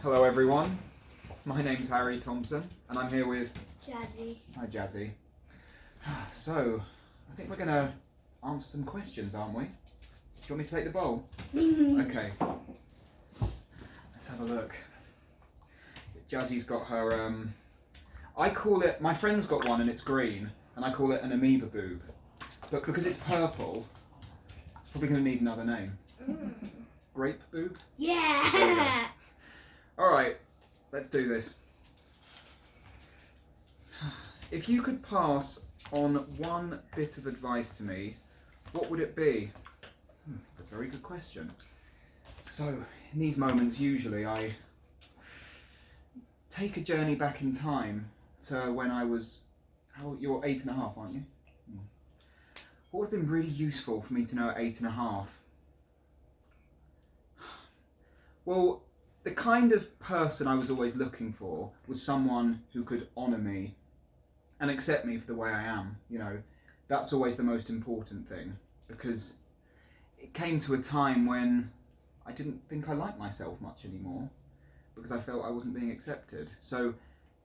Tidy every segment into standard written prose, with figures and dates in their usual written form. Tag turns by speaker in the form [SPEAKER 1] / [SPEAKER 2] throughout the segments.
[SPEAKER 1] Hello everyone, my name's Harry Thompson and I'm here with
[SPEAKER 2] Jazzie.
[SPEAKER 1] Hi Jazzie. So, I think we're going to answer some questions, aren't we? Do you want me to take the bowl? Okay. Let's have a look. Jazzie's got her, I call it, my friend's got one and it's green, and I call it an amoeba boob. But because it's purple, it's probably going to need another name. Grape boob?
[SPEAKER 2] Yeah!
[SPEAKER 1] Alright, let's do this. If you could pass on one bit of advice to me, what would it be? That's a very good question. So, in these moments, usually I take a journey back in time to when I was, you're 8.5, aren't you? What would have been really useful for me to know at 8.5? Well, the kind of person I was always looking for was someone who could honour me and accept me for the way I am. You know, that's always the most important thing, because it came to a time when I didn't think I liked myself much anymore because I felt I wasn't being accepted. So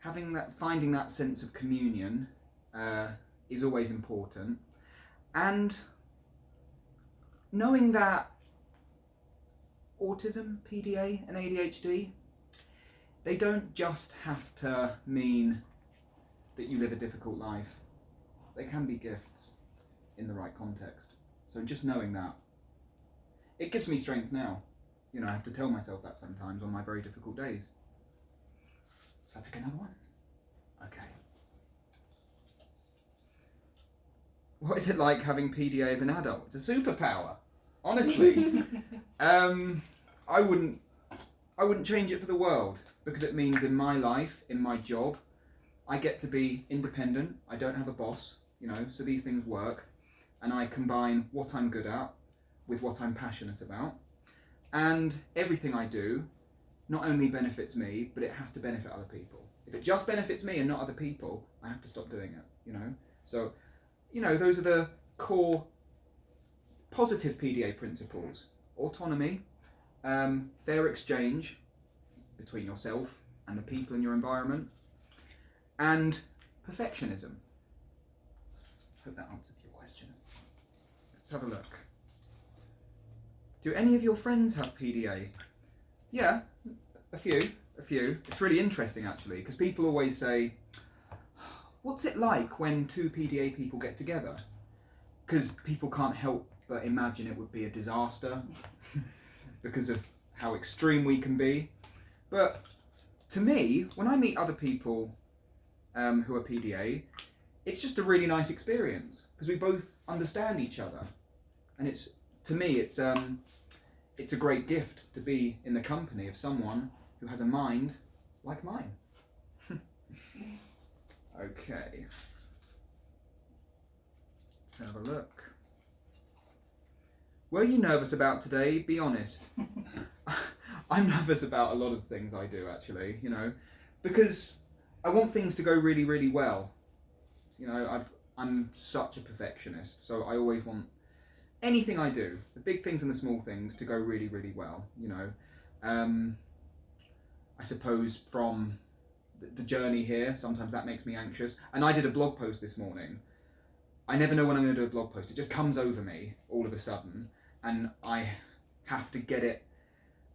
[SPEAKER 1] finding that sense of communion is always important, and knowing that autism, PDA and ADHD, they don't just have to mean that you live a difficult life. They can be gifts in the right context. So just knowing that, it gives me strength now. You know, I have to tell myself that sometimes on my very difficult days. So I pick another one? Okay. What is it like having PDA as an adult? It's a superpower. Honestly, I wouldn't change it for the world, because it means in my life, in my job, I get to be independent. I don't have a boss, you know, so these things work, and I combine what I'm good at with what I'm passionate about, and everything I do not only benefits me, but it has to benefit other people. If it just benefits me and not other people, I have to stop doing it, you know. So, you know, those are the core positive PDA principles: autonomy, fair exchange between yourself and the people in your environment, and perfectionism. Hope that answered your question. Let's have a look. Do any of your friends have PDA? Yeah, a few. It's really interesting actually, because people always say, what's it like when two PDA people get together? Because people can't help but imagine it would be a disaster because of how extreme we can be. But to me, when I meet other people who are PDA, it's just a really nice experience because we both understand each other, and to me it's a great gift to be in the company of someone who has a mind like mine. Okay, let's have a look. Were you nervous about today? Be honest. I'm nervous about a lot of things I do, actually, you know, because I want things to go really, really well. You know, I'm such a perfectionist, so I always want anything I do, the big things and the small things, to go really, really well, you know. I suppose from the journey here, sometimes that makes me anxious. And I did a blog post this morning. I never know when I'm going to do a blog post. It just comes over me all of a sudden, and I have to get it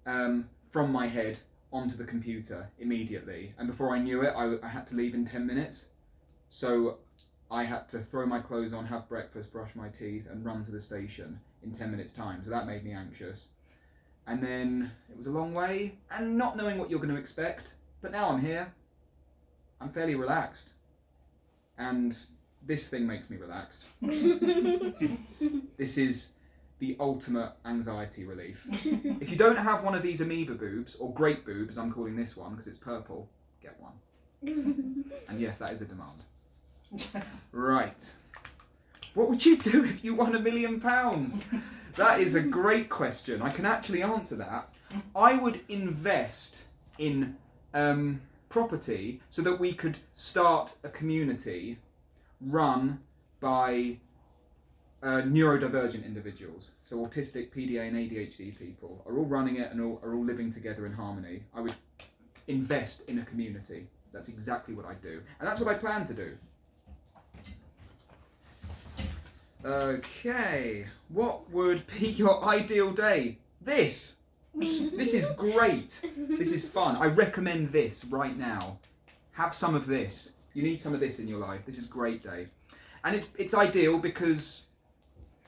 [SPEAKER 1] from my head onto the computer immediately. And before I knew it, I had to leave in 10 minutes. So I had to throw my clothes on, have breakfast, brush my teeth, and run to the station in 10 minutes time. So that made me anxious. And then it was a long way, and not knowing what you're going to expect. But now I'm here. I'm fairly relaxed. And this thing makes me relaxed. This is the ultimate anxiety relief. If you don't have one of these amoeba boobs, or grape boobs, as I'm calling this one because it's purple, get one. And yes, that is a demand. Right. What would you do if you won £1 million? That is a great question. I can actually answer that. I would invest in property so that we could start a community run by neurodivergent individuals. So autistic, PDA and ADHD people are all running it and are all living together in harmony. I would invest in a community. That's exactly what I do. And that's what I plan to do. Okay, what would be your ideal day? This! This is great. This is fun. I recommend this right now. Have some of this. You need some of this in your life. This is a great day. And it's ideal because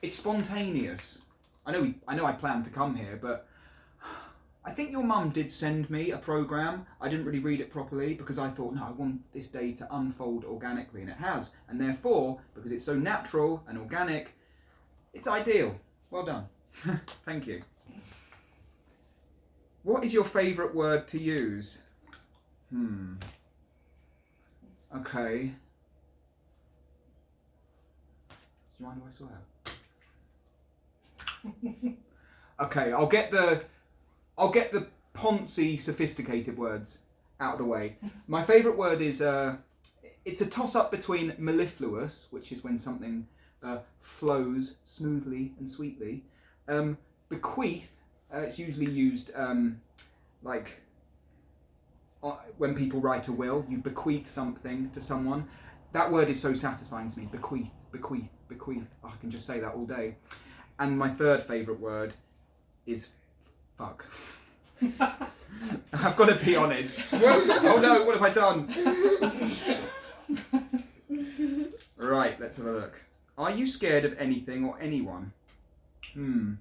[SPEAKER 1] it's spontaneous. I know I planned to come here, but I think your mum did send me a programme. I didn't really read it properly because I thought, no, I want this day to unfold organically, and it has. And therefore, because it's so natural and organic, it's ideal. Well done. Thank you. What is your favourite word to use? Okay. Do you mind if I swear? Okay, I'll get the poncy, sophisticated words out of the way. My favourite word is it's a toss-up between mellifluous, which is when something flows smoothly and sweetly. Bequeath, it's usually used when people write a will, you bequeath something to someone. That word is so satisfying to me. Bequeath, bequeath, bequeath. Oh, I can just say that all day. And my third favourite word is fuck. I've got to be honest. Oh no, what have I done? Right, let's have a look. Are you scared of anything or anyone? You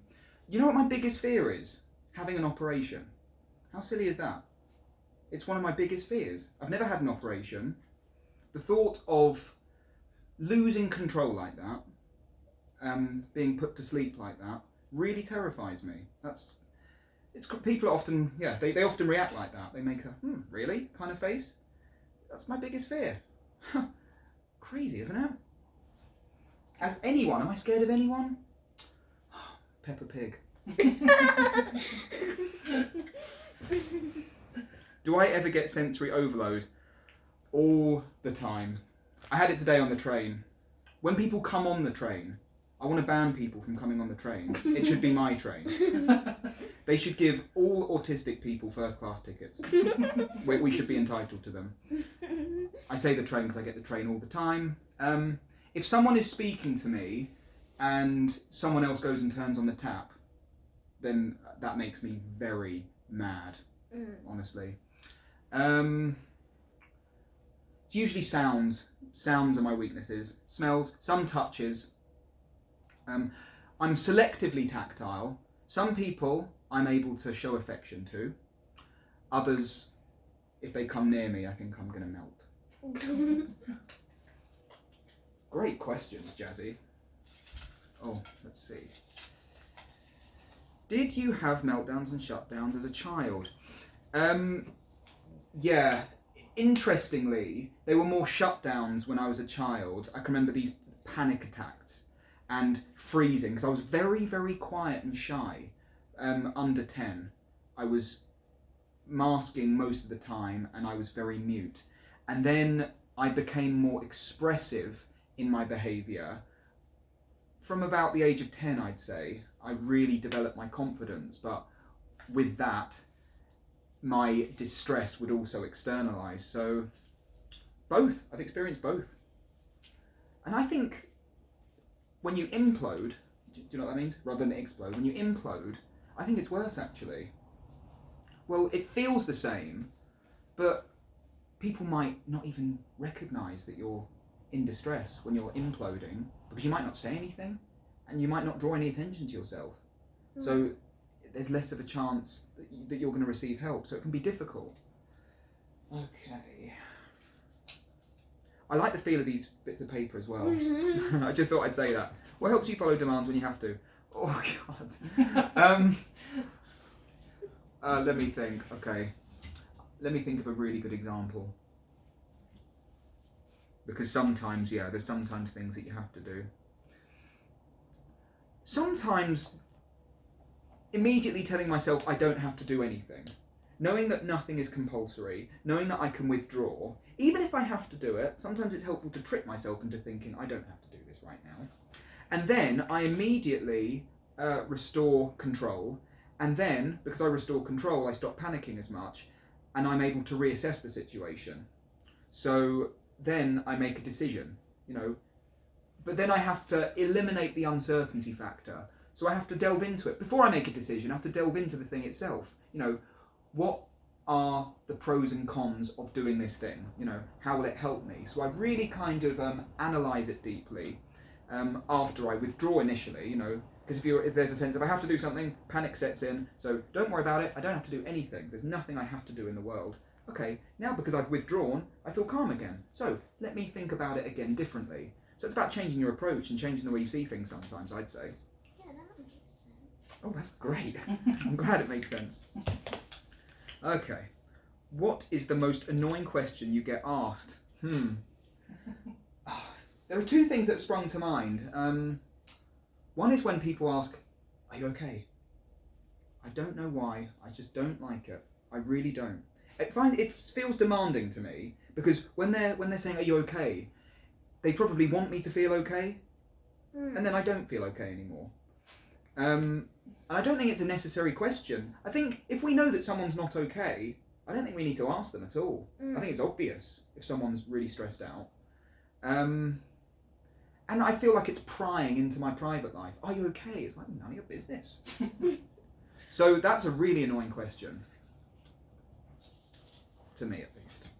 [SPEAKER 1] know what my biggest fear is? Having an operation. How silly is that? It's one of my biggest fears. I've never had an operation. The thought of losing control like that, being put to sleep like that, really terrifies me. People often, they often react like that. They make a really kind of face. That's my biggest fear. Crazy, isn't it? As anyone, am I scared of anyone? Peppa Pig. Do I ever get sensory overload? All the time. I had it today on the train. When people come on the train, I want to ban people from coming on the train. It should be my train. They should give all autistic people first class tickets. We should be entitled to them. I say the train because I get the train all the time. If someone is speaking to me and someone else goes and turns on the tap, then that makes me very mad, honestly. It's usually sounds. Sounds are my weaknesses. Smells, some touches. I'm selectively tactile. Some people I'm able to show affection to. Others, if they come near me, I think I'm going to melt. Great questions, Jazzie. Oh, let's see. Did you have meltdowns and shutdowns as a child? Yeah. Interestingly, they were more shutdowns when I was a child. I can remember these panic attacks and freezing because I was very, very quiet and shy. Under 10, I was masking most of the time and I was very mute. And then I became more expressive in my behaviour. From about the age of 10, I'd say, I really developed my confidence, but with that, my distress would also externalise. So both, I've experienced both. And I think when you implode, do you know what that means? Rather than explode, when you implode, I think it's worse actually. Well, it feels the same, but people might not even recognise that you're in distress when you're imploding because you might not say anything and you might not draw any attention to yourself. So there's less of a chance that you're going to receive help, so it can be difficult. Okay. I like the feel of these bits of paper as well. I just thought I'd say that. What helps you follow demands when you have to? Oh God. Let me think. Okay. Let me think of a really good example. Because sometimes, there's sometimes things that you have to do. Sometimes immediately telling myself I don't have to do anything. Knowing that nothing is compulsory, knowing that I can withdraw, even if I have to do it, sometimes it's helpful to trick myself into thinking I don't have to do this right now. And then I immediately restore control, and then, because I restore control, I stop panicking as much, and I'm able to reassess the situation. So then I make a decision, but then I have to eliminate the uncertainty factor. So I have to delve into it. Before I make a decision, I have to delve into the thing itself. What are the pros and cons of doing this thing? How will it help me? So I really kind of analyse it deeply after I withdraw initially, because if there's a sense of I have to do something, panic sets in. So don't worry about it. I don't have to do anything. There's nothing I have to do in the world. Okay, now because I've withdrawn, I feel calm again. So let me think about it again differently. So it's about changing your approach and changing the way you see things sometimes, I'd say.
[SPEAKER 2] Yeah, that makes sense.
[SPEAKER 1] Oh, that's great. I'm glad it makes sense. Okay. What is the most annoying question you get asked? There are two things that sprung to mind. One is when people ask, "Are you okay?" I don't know why. I just don't like it. I really don't. It feels demanding to me because when they're saying, "Are you okay?" they probably want me to feel okay, and then I don't feel okay anymore. And I don't think it's a necessary question. I think if we know that someone's not okay, I don't think we need to ask them at all. I think it's obvious if someone's really stressed out. And I feel like it's prying into my private life. Are you okay? It's like none of your business. So that's a really annoying question. To me, at least.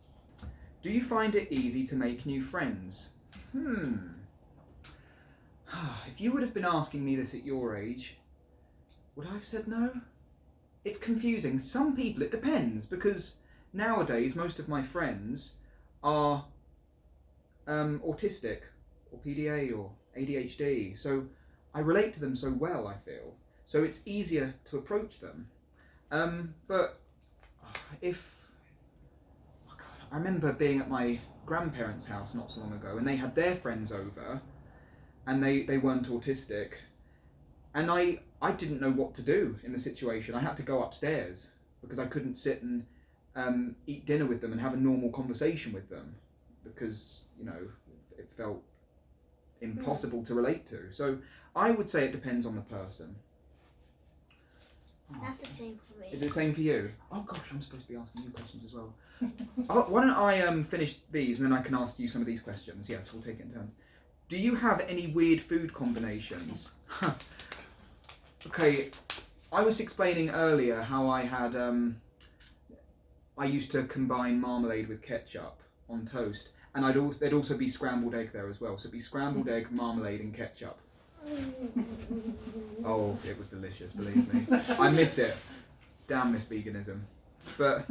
[SPEAKER 1] Do you find it easy to make new friends? If you would have been asking me this at your age, would I have said no? It's confusing. Some people, it depends, because nowadays most of my friends are autistic, or PDA, or ADHD, so I relate to them so well, I feel. So it's easier to approach them. But I remember being at my grandparents' house not so long ago, and they had their friends over, and they weren't autistic, and I didn't know what to do in the situation. I had to go upstairs because I couldn't sit and eat dinner with them and have a normal conversation with them because it felt impossible to relate to. So I would say it depends on the person.
[SPEAKER 2] That's the same for me.
[SPEAKER 1] Is it the same for you? Oh gosh, I'm supposed to be asking you questions as well. Why don't I finish these and then I can ask you some of these questions. Yes, we'll take it in turns. Do you have any weird food combinations? Okay, I was explaining earlier how I had I used to combine marmalade with ketchup on toast, and there'd also be scrambled egg there as well. So it'd be scrambled egg, marmalade, and ketchup. Oh, it was delicious, believe me. I miss it. Damn this veganism. But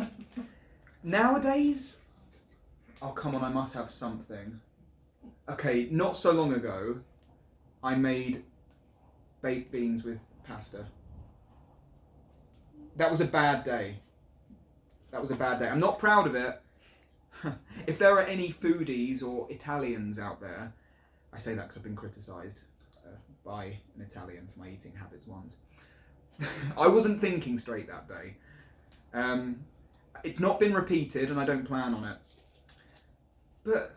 [SPEAKER 1] nowadays, oh come on, I must have something. Okay, not so long ago, I made baked beans with pasta. That was a bad day. I'm not proud of it. If there are any foodies or Italians out there, I say that because I've been criticised by an Italian for my eating habits once. I wasn't thinking straight that day. It's not been repeated and I don't plan on it. But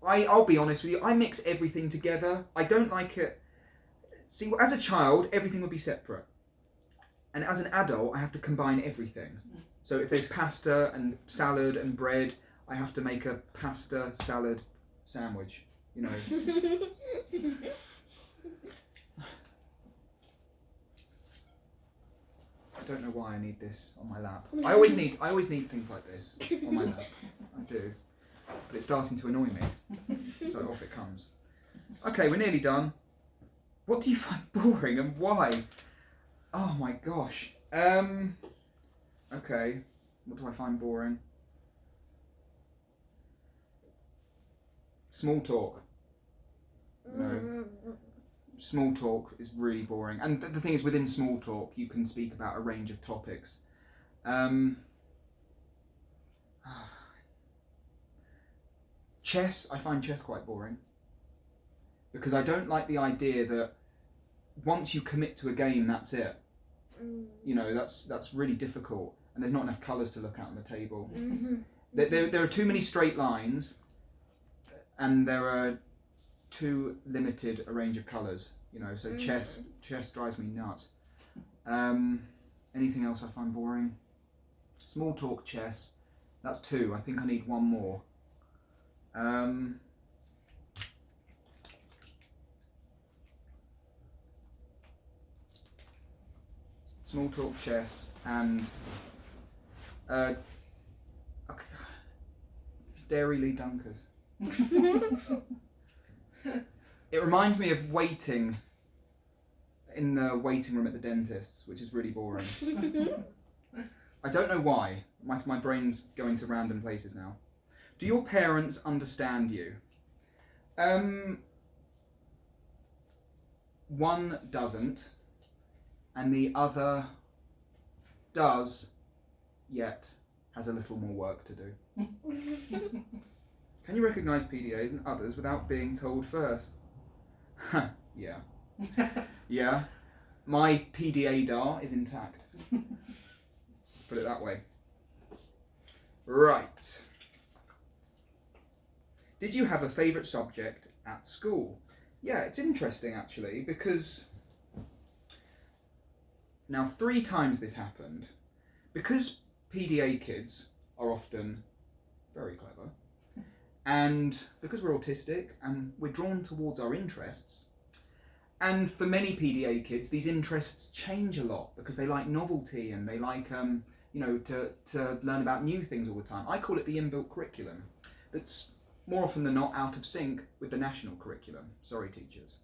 [SPEAKER 1] I'll be honest with you, I mix everything together. I don't like it. See, as a child, everything would be separate. And as an adult, I have to combine everything. So if there's pasta and salad and bread, I have to make a pasta salad sandwich, I don't know why I need this on my lap. I always need things like this on my lap. I do. But it's starting to annoy me. So off it comes. Okay, we're nearly done. What do you find boring and why? Oh my gosh. Okay. What do I find boring? Small talk. Small talk is really boring. And the thing is, within small talk, you can speak about a range of topics. Chess, I find chess quite boring. Because I don't like the idea that once you commit to a game, that's it. That's really difficult. And there's not enough colours to look at on the table. There are too many straight lines, and there are too limited a range of colours. So chess drives me nuts. Anything else I find boring? Small talk chess. That's 2. I think I need 1 more. Small talk chess and Dairy Lee Dunkers. It reminds me of waiting in the waiting room at the dentist's, which is really boring. I don't know why. My brain's going to random places now. Do your parents understand you? One doesn't, and the other does, yet has a little more work to do. Can you recognise PDAs and others without being told first? Yeah. Yeah. My PDA DAR is intact. Let's put it that way. Right. Did you have a favourite subject at school? Yeah, it's interesting actually, because now 3 times this happened. Because PDA kids are often very clever, and because we're autistic and we're drawn towards our interests, and for many PDA kids these interests change a lot because they like novelty and they like to learn about new things all the time. I call it the inbuilt curriculum that's more often than not out of sync with the national curriculum. Sorry, teachers.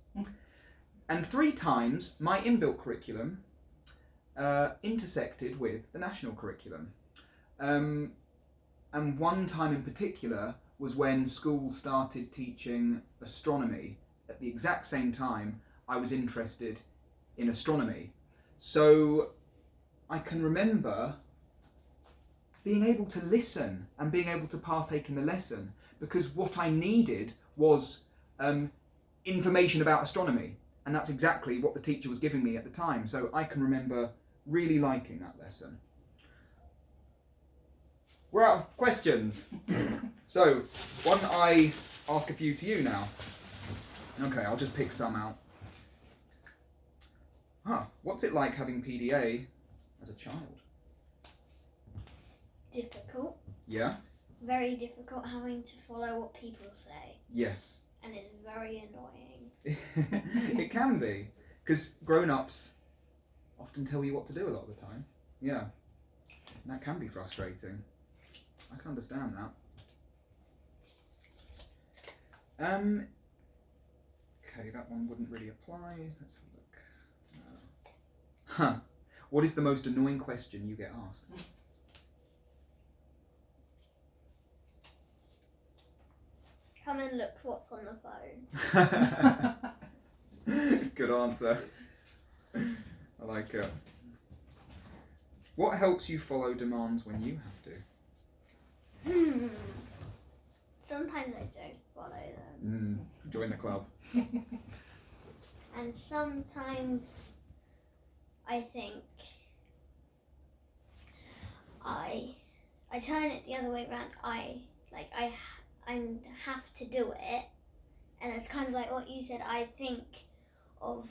[SPEAKER 1] And 3 times my inbuilt curriculum intersected with the national curriculum. And one time in particular was when school started teaching astronomy. At the exact same time I was interested in astronomy. So I can remember being able to listen and being able to partake in the lesson, because what I needed was information about astronomy, and that's exactly what the teacher was giving me at the time. So I can remember really liking that lesson. We're out of questions. So why don't I ask a few to you now? Okay, I'll just pick some out. What's it like having PDA as a child?
[SPEAKER 2] Difficult.
[SPEAKER 1] Yeah?
[SPEAKER 2] Very difficult having to follow what people say.
[SPEAKER 1] Yes.
[SPEAKER 2] And it's very annoying.
[SPEAKER 1] It can be, because grown-ups often tell you what to do a lot of the time. Yeah. And that can be frustrating. I can understand that. Okay, that one wouldn't really apply. Let's have a look. What is the most annoying question you get asked?
[SPEAKER 2] Come and look what's on the phone.
[SPEAKER 1] Good answer. I like it. What helps you follow demands when you have to?
[SPEAKER 2] Sometimes I don't follow them.
[SPEAKER 1] Join the club.
[SPEAKER 2] And sometimes I think I turn it the other way around. I have to do it, and it's kind of like what you said. I think of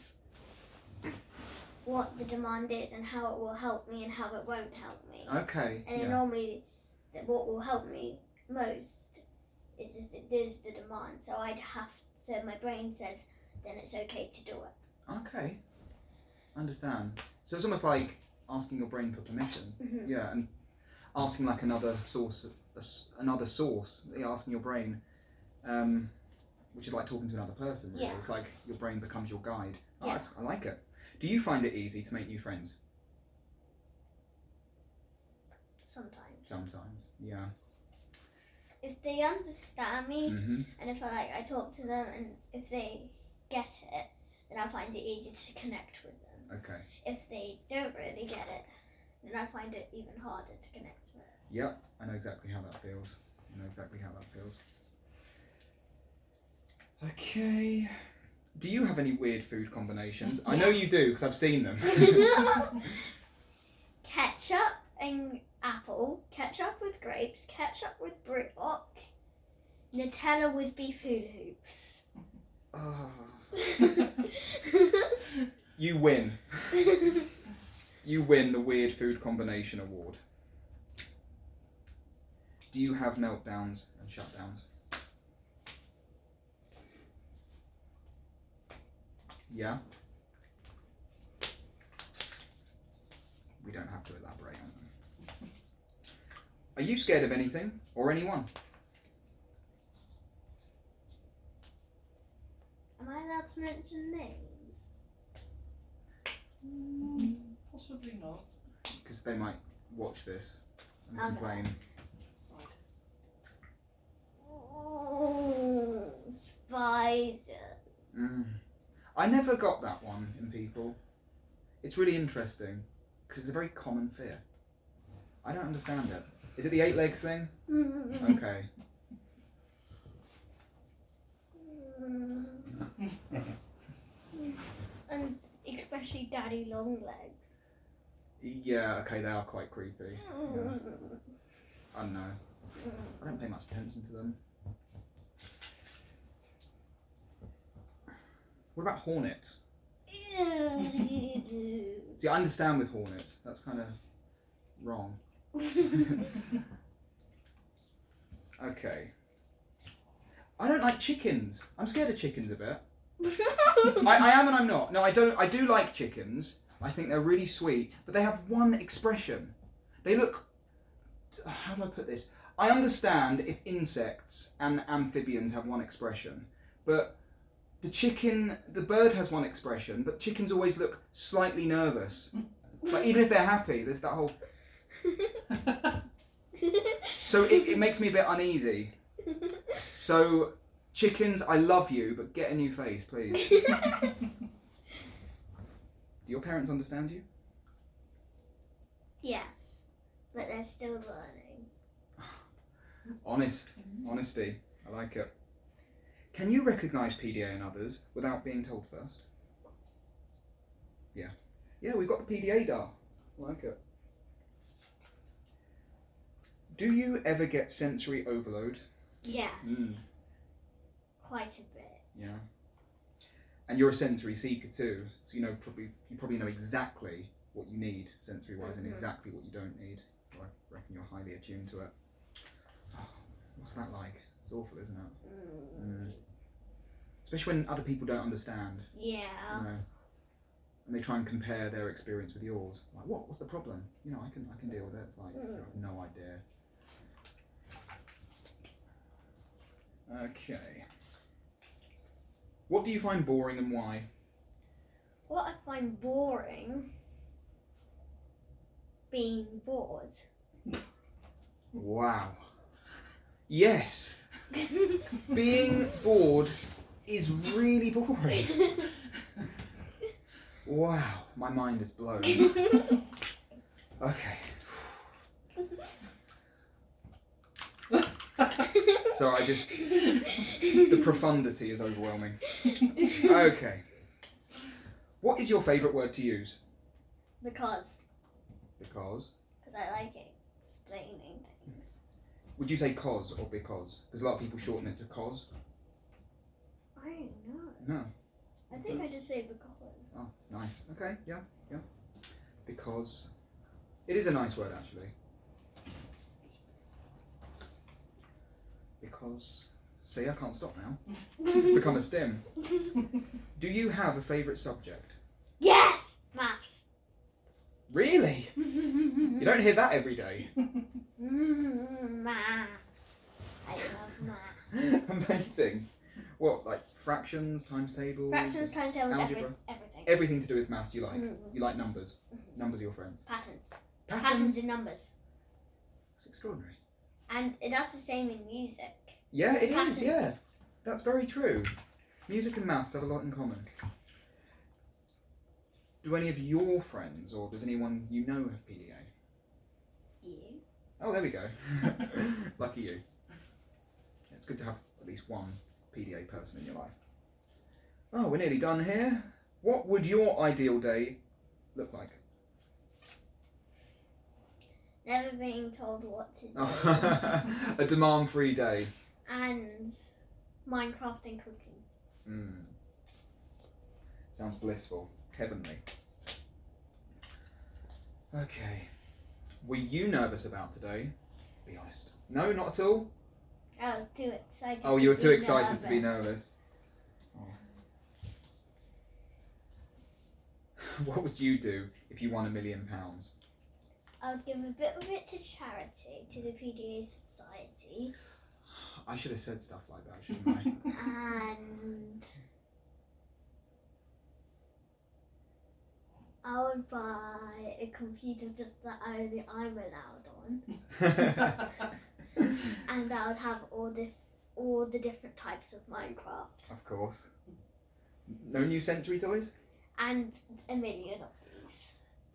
[SPEAKER 2] what the demand is and how it will help me and how it won't help me.
[SPEAKER 1] Okay.
[SPEAKER 2] And then normally, what will help me most is the demand. So so my brain says, then it's okay to do it.
[SPEAKER 1] Okay. Understand. So it's almost like asking your brain for permission.
[SPEAKER 2] Mm-hmm.
[SPEAKER 1] Yeah, and asking like another source. Asking your brain, which is like talking to another person. Really.
[SPEAKER 2] Yeah.
[SPEAKER 1] It's like your brain becomes your guide. Oh,
[SPEAKER 2] Yeah.
[SPEAKER 1] I like it. Do you find it easy to make new friends? Sometimes, yeah.
[SPEAKER 2] If they understand me,
[SPEAKER 1] Mm-hmm.
[SPEAKER 2] and if I talk to them, and if they get it, then I find it easy to connect with them.
[SPEAKER 1] Okay.
[SPEAKER 2] If they don't really get it, then I find it even harder to connect with.
[SPEAKER 1] Yep, I know exactly how that feels. Okay. Do you have any weird food combinations? I know you do, because I've seen them.
[SPEAKER 2] Ketchup and apple, ketchup with grapes, ketchup with Britlock, Nutella with beef hula hoops.
[SPEAKER 1] You win. You win the weird food combination award. Do you have meltdowns and shutdowns? Yeah? We don't have to elaborate on them. Are you scared of anything or anyone?
[SPEAKER 2] Am I allowed to mention names?
[SPEAKER 3] Possibly not.
[SPEAKER 1] Because they might watch this and
[SPEAKER 2] Okay.
[SPEAKER 1] complain.
[SPEAKER 3] It's fine.
[SPEAKER 2] Ooh, spiders.
[SPEAKER 1] I never got that one in people. It's really interesting because it's a very common fear. I don't understand it. Is it the 8 legs thing? Okay.
[SPEAKER 2] And especially daddy long legs.
[SPEAKER 1] Yeah, okay, they are quite creepy. Yeah. I don't know. I don't pay much attention to them. What about hornets? See, I understand with hornets. That's kind of wrong. Okay. I don't like chickens. I'm scared of chickens a bit. I am and I'm not. No, I don't. I do like chickens. I think they're really sweet, but they have one expression. They look. How do I put this? I understand if insects and amphibians have one expression, but the bird has one expression, but chickens always look slightly nervous. Like even if they're happy, there's that whole. So it makes me a bit uneasy. So chickens, I love you, but get a new face, please. Do your parents understand you?
[SPEAKER 2] Yes, but they're still learning.
[SPEAKER 1] Honesty. I like it. Can you recognise PDA in others without being told first? Yeah. Yeah, we've got the PDA dial. I like it. Do you ever get sensory overload?
[SPEAKER 2] Yes,
[SPEAKER 1] Mm.
[SPEAKER 2] quite a bit.
[SPEAKER 1] Yeah. And you're a sensory seeker too, so you probably know exactly what you need sensory-wise and exactly what you don't need. So I reckon you're highly attuned to it. Oh, what's that like? It's awful, isn't it? Especially when other people don't understand.
[SPEAKER 2] Yeah.
[SPEAKER 1] You know, and they try and compare their experience with yours. Like, what? What's the problem? You know, I can deal with it. It's like, you have no idea. Okay. What do you find boring and why?
[SPEAKER 2] What I find boring, being bored.
[SPEAKER 1] Wow. Yes. Being bored is really boring. Wow, my mind is blown. Okay. So the profundity is overwhelming. Okay. What is your favourite word to use?
[SPEAKER 2] Because
[SPEAKER 1] Because.
[SPEAKER 2] I like explaining things.
[SPEAKER 1] Would you say cause or because? Because a lot of people shorten it to cause.
[SPEAKER 2] I don't know.
[SPEAKER 1] No.
[SPEAKER 2] I think I just say because.
[SPEAKER 1] Oh, nice. Okay, yeah. Because. It is a nice word, actually. Because. See, I can't stop now. It's become a stem. Do you have a favourite subject?
[SPEAKER 2] Yes! Maths.
[SPEAKER 1] Really? You don't hear that every day.
[SPEAKER 2] Maths. I love maths.
[SPEAKER 1] Amazing. What, like fractions, times tables?
[SPEAKER 2] Fractions, times tables,
[SPEAKER 1] algebra?
[SPEAKER 2] everything.
[SPEAKER 1] Everything to do with maths you like. You like numbers. Numbers are your friends.
[SPEAKER 2] Patterns.
[SPEAKER 1] Patterns?
[SPEAKER 2] Patterns in numbers.
[SPEAKER 1] It's extraordinary.
[SPEAKER 2] And that's the same in music.
[SPEAKER 1] Yeah, it
[SPEAKER 2] Patterns.
[SPEAKER 1] is, yeah. That's very true. Music and maths have a lot in common. Do any of your friends, or does anyone you know have PDA?
[SPEAKER 2] You.
[SPEAKER 1] Oh, there we go. Lucky you. It's good to have at least one PDA person in your life. Oh, we're nearly done here. What would your ideal day look like?
[SPEAKER 2] Never being told what to do.
[SPEAKER 1] A demand-free day.
[SPEAKER 2] And Minecraft and cooking.
[SPEAKER 1] Sounds blissful. Heavenly. Okay. Were you nervous about today? Be honest. No, not at all.
[SPEAKER 2] I was too excited.
[SPEAKER 1] Oh, you were
[SPEAKER 2] to
[SPEAKER 1] too
[SPEAKER 2] be
[SPEAKER 1] excited to be nervous. Oh. What would you do if you won £1 million?
[SPEAKER 2] I would give a bit of it to charity, to the PDA Society,
[SPEAKER 1] I should have said stuff like that, shouldn't I?
[SPEAKER 2] and I would buy a computer just that only I'm allowed on, and I would have all the different types of Minecraft,
[SPEAKER 1] Of course. No new sensory toys?
[SPEAKER 2] and a million of these.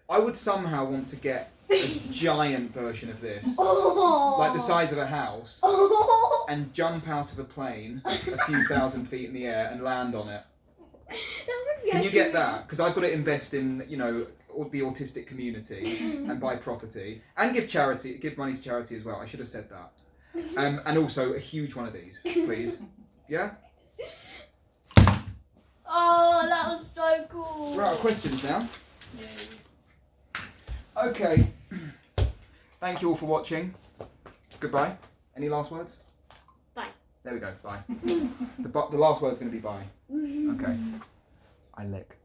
[SPEAKER 1] I would somehow want to get a giant version of this,
[SPEAKER 2] Oh!
[SPEAKER 1] like the size of a house,
[SPEAKER 2] Oh!
[SPEAKER 1] and jump out of a plane a few thousand feet in the air and land on it.
[SPEAKER 2] That would be
[SPEAKER 1] Can you
[SPEAKER 2] actually
[SPEAKER 1] get that? Because I've got to invest in, the autistic community and buy property and give money to charity as well. I should have said that. And also a huge one of these, please. Yeah?
[SPEAKER 2] Oh, that was so cool.
[SPEAKER 1] Right, questions now.
[SPEAKER 3] Yay.
[SPEAKER 1] Okay. Thank you all for watching. Goodbye. Any last words?
[SPEAKER 2] Bye.
[SPEAKER 1] There we go. Bye. The last word's going to be bye. Okay. I lick.